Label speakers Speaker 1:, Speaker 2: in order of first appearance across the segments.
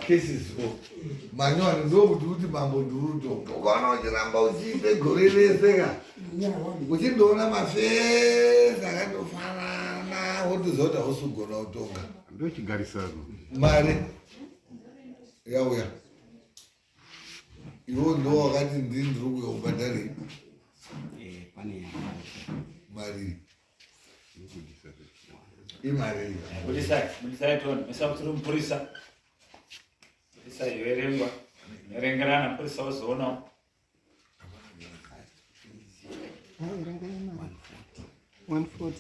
Speaker 1: Cases Manon no do mambo do Pogano Rambo the Gorilla which is Dona Mafe, Sagano Fana, what is other also go out to
Speaker 2: Don't you Garissa?
Speaker 1: Mari Yawya. You won't know what in the room of Badari. Mari. Imari.
Speaker 3: What is that? What is that one? Miss Upton Purisa. Isa Yeremba. Rengrana Purisa was one.
Speaker 2: One foot.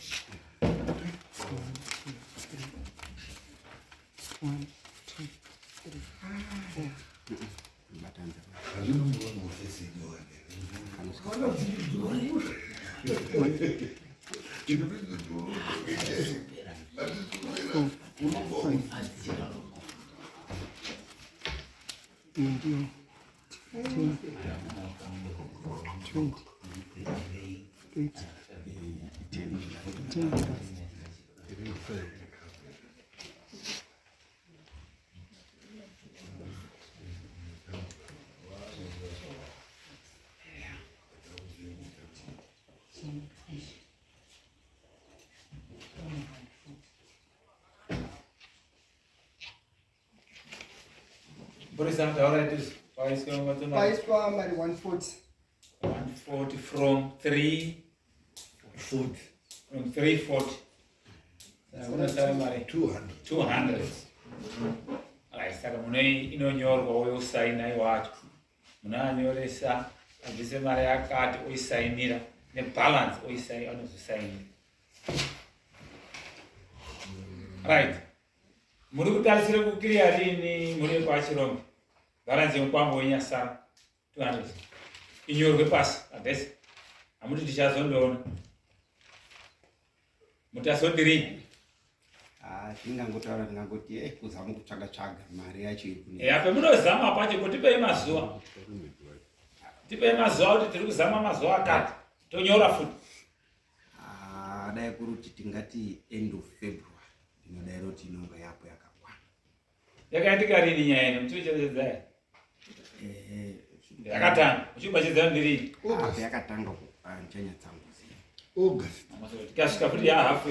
Speaker 2: One, two, three, four.
Speaker 3: Purisa, all right, is Vice Governor.
Speaker 4: Vice Governor 140.
Speaker 3: 140 from 3
Speaker 1: Food.
Speaker 3: from 340. 200. Alright, saka munoi inonyorwa wosaina iwacho. Munanyoresa abvise mari yakati oisainira nebalance oisai anozosainira. Right. Muri kutarisira kukiriya rini muri kwaChirombe. Balance yokwambo inyasara 200. Inyorwe pasi adese. Amuti tichazondoona. Mutasodiri.
Speaker 5: Tingangotaura ndingangoti kuzama kutsvaga mari yacho iri kune.
Speaker 3: Ape munozama pacho kuti tipei mazuva. Tipei mazuva kuti tiri kuzama mazuva akati. Tonyora futi.
Speaker 5: Dai kuti tingati end of February. Ndinodai kuti inonga yapo yakakwana.
Speaker 3: Yakaitika rini nyaya ino mutichezedzai? Yakatanga. Uchibachedzana ndiri.
Speaker 5: Yakatanga kuchanya tsangu.
Speaker 1: August.
Speaker 3: Tikasvika futi yahafu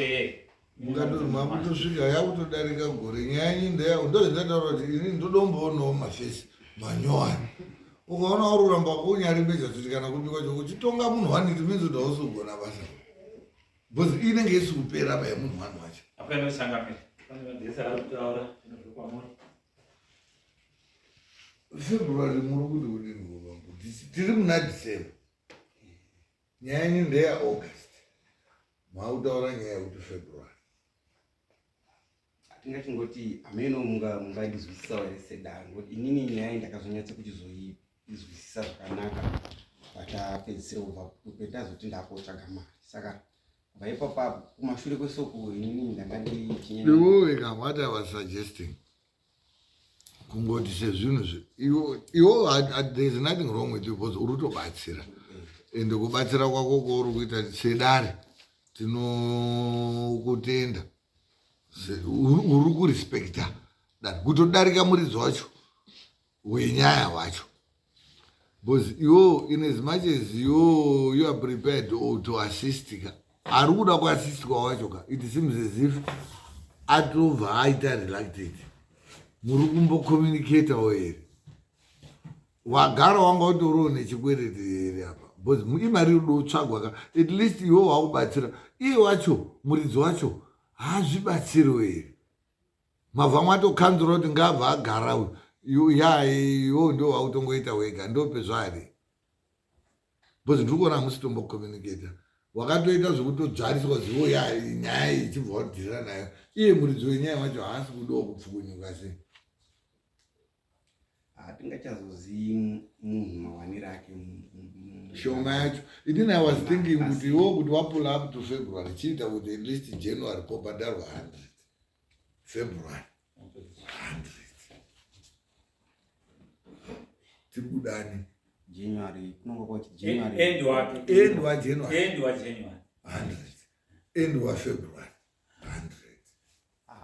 Speaker 1: Mungadoro mamutosvika yakutodarika gore nyanyi ndeya ndozvindataura kuti ini ndodomboonawo mafesi manyowani ukaona waruramba kunyarembedza kuti kana kubikwa chokuchitonga munhu wani timinzi kuti hausogona basa bcause inenge isi kupera paye munhu wani wacho
Speaker 3: apeno sangamira panodesa ari kutaura zvinokwamuri
Speaker 1: February muri kuti kudini kuvambo tiri muna December nyanyi ndeya August mautaura nyaya yekuti February
Speaker 5: Tingachingoti ameno mungaizwisisa here sedare ngoti inini nyaya ndakazonyatsa kuchizoizwisisa zvakanaka patapedzisira kubva petazoti ndakotsvaga mari saka kubva ipapo kumashure kwesoko inini
Speaker 1: ndangandichinyanaiwo what I was suggesting kungoti sezvinhu iwo there is nothing wrong with you because uri kutobatsira ende kubatsira kwako kwauri kuita sedare tinokutenda uri kurespekta kutodarika muridzi wacho wenyaya wacho because iwo in as much as you are prepared to assist ari kuda kuassistwa wacho ka it seems as if atobva aita reluctant muri kumbokommunicatewo here wagara wanga utoriwo nechikwereti here apa because imari udotsvagwa ka at least iwo wakubatsira iye wacho muridzi wacho hazvibatsiriwo here mabva mwatokanzura kuti ngabva agara iwo ndo wautongoita wega ndopezvari because ndikuona musitombokommunicata wakatoita zvekutodzvariswa zivo nyaya ichibva wadhirira nayo iye muridzi wenyaya wacho haasi kudawo kupfukunyuka sei
Speaker 5: hatingachazozivi munhu mawaniro ake
Speaker 1: shoma yacho itini I was thinking kuti iwo kuti wapull up to February chiita kuti at least January pobhadharwa 100 February 100 tikudani
Speaker 5: January kunonga kwa January
Speaker 3: End wa
Speaker 1: January.
Speaker 3: End wa January.
Speaker 1: 100. End wa February. 100.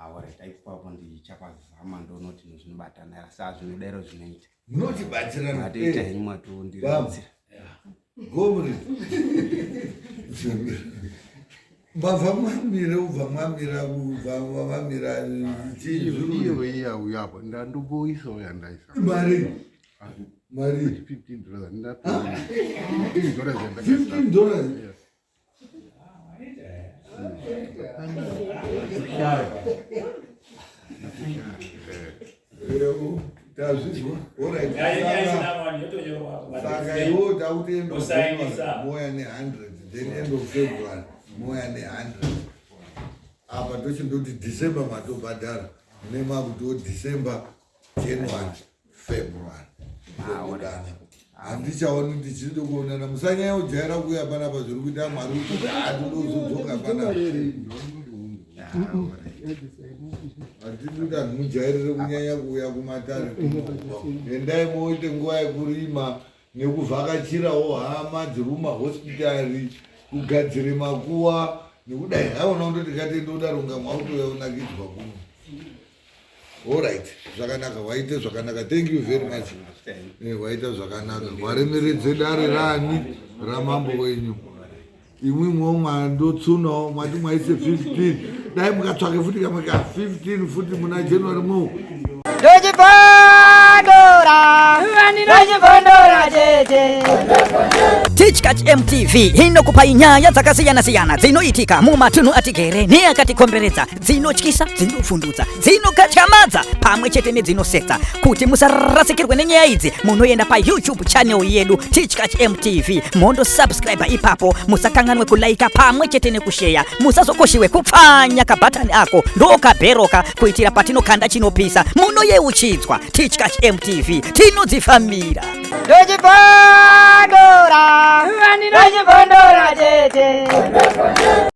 Speaker 5: Alright, aipapo ndichapazama ndonoti zvinobatana saa zvinodaro zvinoita.
Speaker 1: Munotibatsirana.
Speaker 5: Atoita henyu mwatondirinzira.
Speaker 1: Gomri. Bava mwamira ubva mwamira
Speaker 2: Iyo yapo ndandoboiso yandaisa.
Speaker 1: Mari.
Speaker 2: $15 ndapa. $15
Speaker 1: $15. Saka iwo tautendo moya ne100 then end of February moya ne100 apa tochindoti December matobhadhara nemakuti December January February handichaoni ndichiri kuonana musanyanya kujaira kuya panapa zviri kuita Mwari kuti atodozodzoka panapa hatinoda mujairire kunyanya kuuya kumatare endai moite nguva yekurima nekuvhakachirawo hama dziri mumahospitari kugadzire makuwa nekudai haona kundoti katendodaronga mwautouyaonakidzwa kuno. Alright, zvakanaka, waite zvakanaka. Thank you very much. Waita zvakanaka. Waremeredze dare rani ramambo wenyu. Imwimwo mwandotsunawo mwati mwaise 15. Dai mukatsvake futi kamaka 15 futi muna January mwo.
Speaker 4: Tichkach Mtv inokupa nyaya dzakasiyana-siyana dzinoitika mumatunhu atigere neakatikomberedza, dzinotyisa, dzinofundudza, dzinokatyamadza pamwe chete nedzinosetsa. Kuti musarasikirwe nenyaya idzi, munoenda paYouTube channel yedu Tichkach Mtv, mondo subscribe ipapo, musakanganwe kulaika pamwe chete nekushare, musazokoshiwe kupfanya kabhatani ako ndokabheroka kuitira patinokanda chinopisa munoyeuchidzwa. Tichkach Mtv tinodzifamira. Dojipandora, dojipandora tete.